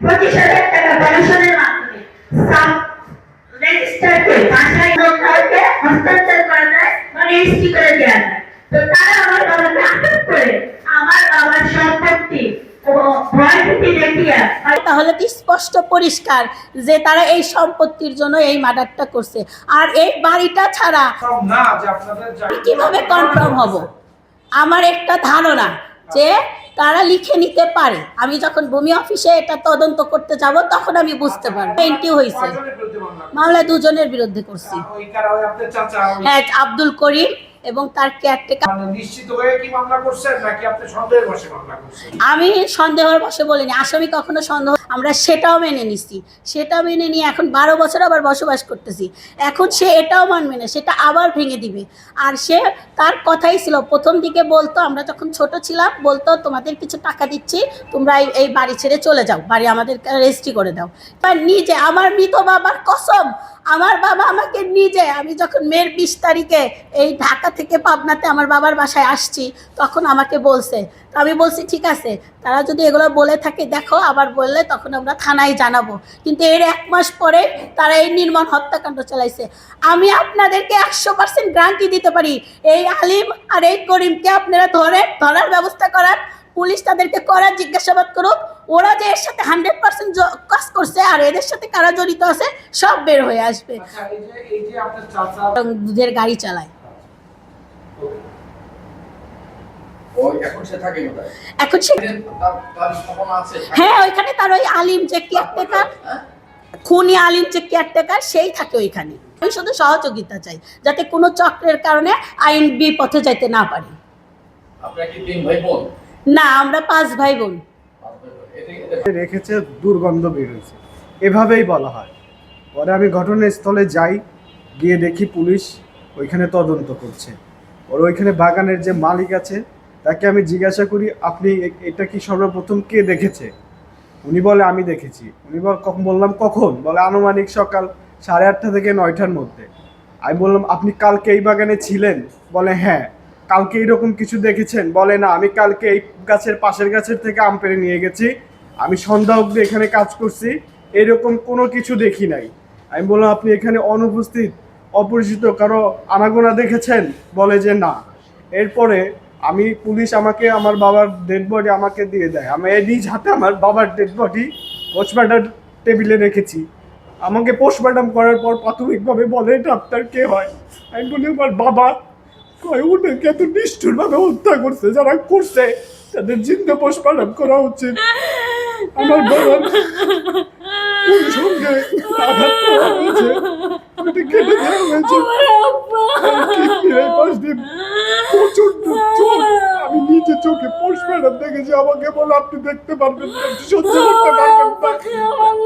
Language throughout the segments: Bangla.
25,000 টাকা কমিশনের মাধ্যমে সাব রেজিস্টার করে বাসায় লোককে হস্তান্তর করা যায় বা রেজিস্ট্রি করে দেওয়া যায়। তো তারা আমার বাবাকে আটক করে আমার বাবার সম্পত্তি তাহলে তো স্পষ্ট পরিষ্কার যে তারা এই সম্পত্তির জন্য এই মার্ডারটা করছে। আর এই বাড়িটা ছাড়া কিভাবে কনফার্ম হব? আমার একটা ধারণা যে তারা লিখে নিতে পারে। আমি যখন ভূমি অফিসে এটা তদন্ত করতে যাব তখন আমি বুঝতে পারবো এন্ট্রি হয়েছে। মামলা দুজনের বিরুদ্ধে করছি। হ্যাঁ, আব্দুল করিম এবং তার কেয়ারটেকার। নিশ্চিত হয়ে কি মামলা করছেন নাকি আপনি সন্দেহের বশে মামলা করছেন? আমি সন্দেহের বশে বলিনি, আসামি কখনো সন্দেহ, আমরা সেটাও মেনে নিছি। সেটা মেনে নিয়ে এখন 12 বছর আবার বসবাস করতেছি। এখন সে এটাও মানবে না, সেটা আবার ভেঙে দিবে। আর সে তার কথাই ছিল, প্রথম দিকে বলতো, আমরা যখন ছোট ছিলাম বলতো তোমাদের কিছু টাকা দিচ্ছি, তোমরা এই বাড়ি ছেড়ে চলে যাও, বাড়ি আমাদের রেজিস্ট্রি করে দাও। তার নিজে আমার মৃত বাবার কসম, আমার বাবা আমাকে নিজে, আমি যখন মের 20 তারিখে এই ঢাকা থেকে পাবনাতে আমার বাবার বাসায় আসছি তখন আমাকে বলছে। তো আমি বলছি ঠিক আছে, তারা যদি এগুলো বলে থাকে দেখো, আবার বললে তখন আমরা থানায় জানাবো। কিন্তু এর 1 মাস পরে তারা এই নির্মম হত্যাকাণ্ড চালাইছে। আমি আপনাদেরকে 100% গ্যারান্টি দিতে পারি, এই আলিম আর এই করিমকে আপনারা ধরার ব্যবস্থা করান। পুলিশ তাদেরকে করা জিজ্ঞাসাবাদ করুক, ওরা যে এর সাথে 100% কাজ করছে আর এদের সাথে কারা জড়িত আছে সব বের হয়ে আসবে। দুধের গাড়ি চালায়। এখন সে হ্যাঁ, ওইখানে তার ওই আলিম যে কেয়ারটেকার, খুনি আলিম যে কেয়ারটেকার, সেই থাকে ওইখানে। আমি শুধু সহযোগিতা চাই যাতে কোনো চক্রের কারণে আইন বিপথে যাইতে না পারি। আপনারা কি 3 ভাই বোন? না, আমরা 5 ভাই বোন। রেখেছে, দুর্গন্ধ বের হয়েছে, এভাবেই বলা হয়। পরে আমি ঘটনাস্থলে যাই, গিয়ে দেখি পুলিশ ওইখানে তদন্ত করছে। ওর ওইখানে বাগানের যে মালিক আছে তাকে আমি জিজ্ঞাসা করি, আপনি এটা কি সর্বপ্রথম কে দেখেছে? উনি বলে আমি দেখেছি। বললাম কখন? বলে আনুমানিক সকাল 8:30 থেকে 9টার মধ্যে। আমি বললাম আপনি কালকে এই বাগানে ছিলেন? বলে হ্যাঁ। কালকে এইরকম কিছু দেখেছেন? বলে না, আমি কালকে এই গাছের পাশের গাছের থেকে আম পেড়ে নিয়ে গেছি, আমি সন্ধ্যা অবধি এখানে কাজ করছি, এরকম কোনো কিছু দেখি নাই। আমি বললাম আপনি এখানে অনুপস্থিত অপরিচিত কারো আনাগোনা দেখেছেন? বলে যে না। এরপরে পুলিশ আমাকে আমার বাবার ডেড বডি আমাকে দিয়ে দেয়। আমি নিজ হাতে আমার বাবার ডেড বডি পোস্টমর্টম টেবিলে রেখেছি। আমাকে পোস্টমর্টম করার পর প্রাথমিকভাবে বলে এটা আপনার কে হয়? আমি বলি আমার বাবা। ওদেরকে এত নিষ্ঠুরভাবে হত্যা করছে, যারা করছে তাদের জিন্দা পোস্টমর্টম করা উচিত। আমার বাবার সঙ্গে আঘাত করা হয়েছে, কেটে দেওয়া হয়েছে। প্রচন্ড চোট, আমি নিজে চোখে পোস্টমর্টম দেখেছি। আমাকে বলে আপনি দেখতে পারবেন না, সহ্য করতে পারবেন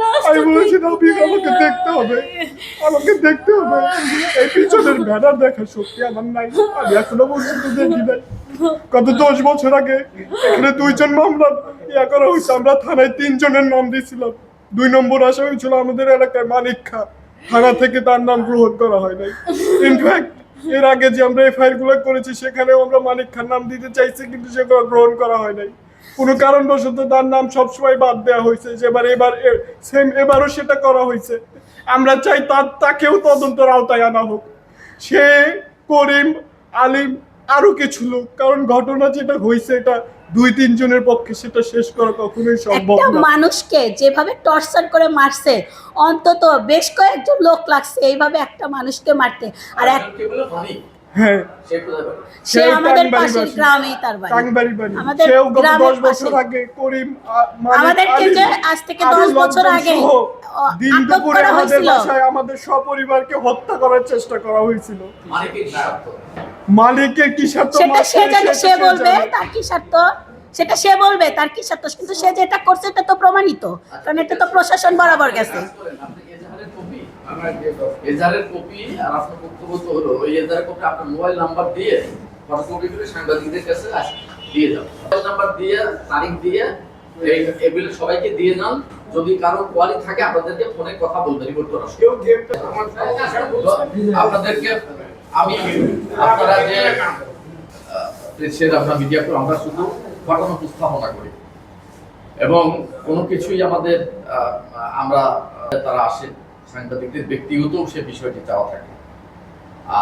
না। আমি বলেছি আমাকে দেখতে হবে, আমাকে দেখতে হবে। এই পিছনের ব্যানার দেখার শক্তি আমার নাই, আমি এখনো পর্যন্ত দেখি নাই। গত 10 বছর আগে এখানে 2 জন মামলা করা হয়েছে। আমরা থানায় 3 জনের নাম দিয়েছিলাম। 2 নম্বর আসামি ছিল আমাদের এলাকায় মানিক খা, থানা থেকে তার নাম গ্রহণ করা হয় নাই। ইনফ্যাক্ট এর আগে যে আমরা এফআইআর গুলো করেছি সেখানেও আমরা মানিক খান নাম দিতে চাইছি, কিন্তু সেগুলো গ্রহণ করা হয় নাই। কোনো কারণবশত তার নাম সবসময় বাদ দেওয়া হয়েছে। এবারও সেটা করা হয়েছে। আমরা চাই তাকেও তদন্তের আওতায় আনা হোক। সে, করিম, আলিম, আরো কিছু লোক। কারণ ঘটনা যেটা হয়েছে এটা 2-3 জনের পক্ষে সেটা শেষ করা কখনোই সম্ভব না। একটা মানুষকে যেভাবে টর্চার করে মারছে, অন্তত বেশ কয়েকজন লোক লাগছে এইভাবে একটা মানুষকে মারতে। আর হ্যাঁ, সে আমাদের পাশের গ্রামেই তার বাড়ি। আমাদের গ্রামের 10 বছর আগে করিম আমাদেরকে যে আজ থেকে 10 বছর আগে দিন দুপুরে আমাদের বাসায় আমাদের সপরিবারকে হত্যা করার চেষ্টা করা হয়েছিল। মালিকের কি স্বার্থ সেটা সে জানে, সে বলবে তার কি স্বার্থ, সেটা সে বলবে তার কি স্বার্থ। কিন্তু সে যেটা করছে এটা তো প্রমাণিত, কারণ এটা তো প্রশাসন বরাবর গেছে। এজারের কপি আর আপনার বক্তব্য তো হলো, ওই এজারের কপি আপনার মোবাইল নাম্বার দিয়ে ফটোকপি করে সাংবাদিকদের কাছে দিয়ে দাও। মোবাইল নাম্বার দিয়ে, তারিখ দিয়ে এগুলো সবাইকে দিয়ে যান। যদি কারো কোয়ারি থাকে আপনাদেরকে ফোনে কথা বলতে রিপোর্ট করা। আপনাদেরকে আমি আপনারা যে প্রেসের আপনার মিডিয়া করে আমরা শুধু ঘটনা উপস্থাপনা করি। এবং কোনো কিছুই আমাদের আমরা তারা আসে সাংবাদিকদের ব্যক্তিগত সে বিষয়টি চাওয়া থাকে।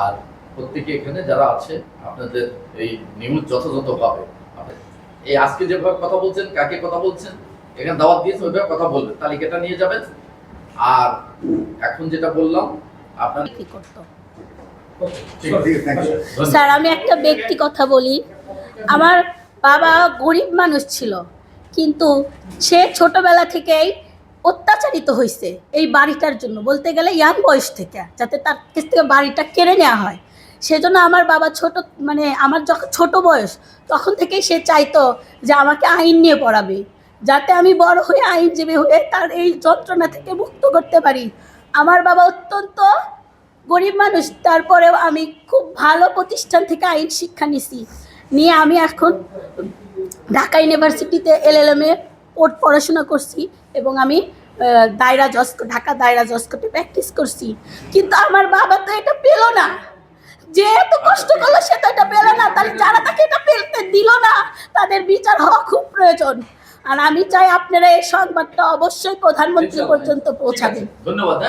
আর প্রত্যেকে এখানে যারা আছে আপনাদের এই নিউজ যথাযথভাবে এই আজকে যেভাবে কথা বলছেন, কাকে কথা বলছেন, এখানে দাওয়াত দিয়েছে ওইভাবে কথা বলবেন, তালিকাটা নিয়ে যাবেন। আর এখন যেটা বললাম আপনার কি করতো ধন্যবাদ। স্যার, আমি একটা ব্যক্তি কথা বলি। আমার বাবা গরিব মানুষ ছিল, কিন্তু সে ছোটবেলা থেকেই অত্যাচারিত হয়েছে এই বাড়িটার জন্য, বলতে গেলে ইয়াং বয়স থেকে, যাতে তার কাছ থেকে বাড়িটা কেড়ে নেওয়া হয়। সেজন্য আমার বাবা আমার যখন ছোট বয়স তখন থেকেই সে চাইতো যে আমাকে আইন নিয়ে পড়াবে, যাতে আমি বড় হয়ে আইনজীবী হয়ে তার এই যন্ত্রণা থেকে মুক্ত করতে পারি। আমার বাবা অত্যন্ত গরিব মানুষ, তারপরেও আমি খুব ভালো প্রতিষ্ঠান থেকে আইন শিক্ষা নিয়ে আমি এখন ঢাকা ইউনিভার্সিটিতে LLM এ পড়াশোনা করছি এবং আমি ঢাকা দায়রা জজ কোর্টে প্র্যাকটিস করছি। কিন্তু আমার বাবা তো এটা পেল না, যে এত কষ্ট করলো সে তো এটা পেল না। তাহলে যারা তাকে এটা পেলতে দিল না তাদের বিচার হওয়া খুব প্রয়োজন। আর আমি চাই আপনারা এই সংবাদটা অবশ্যই প্রধানমন্ত্রী পর্যন্ত পৌঁছাবেন। ধন্যবাদ।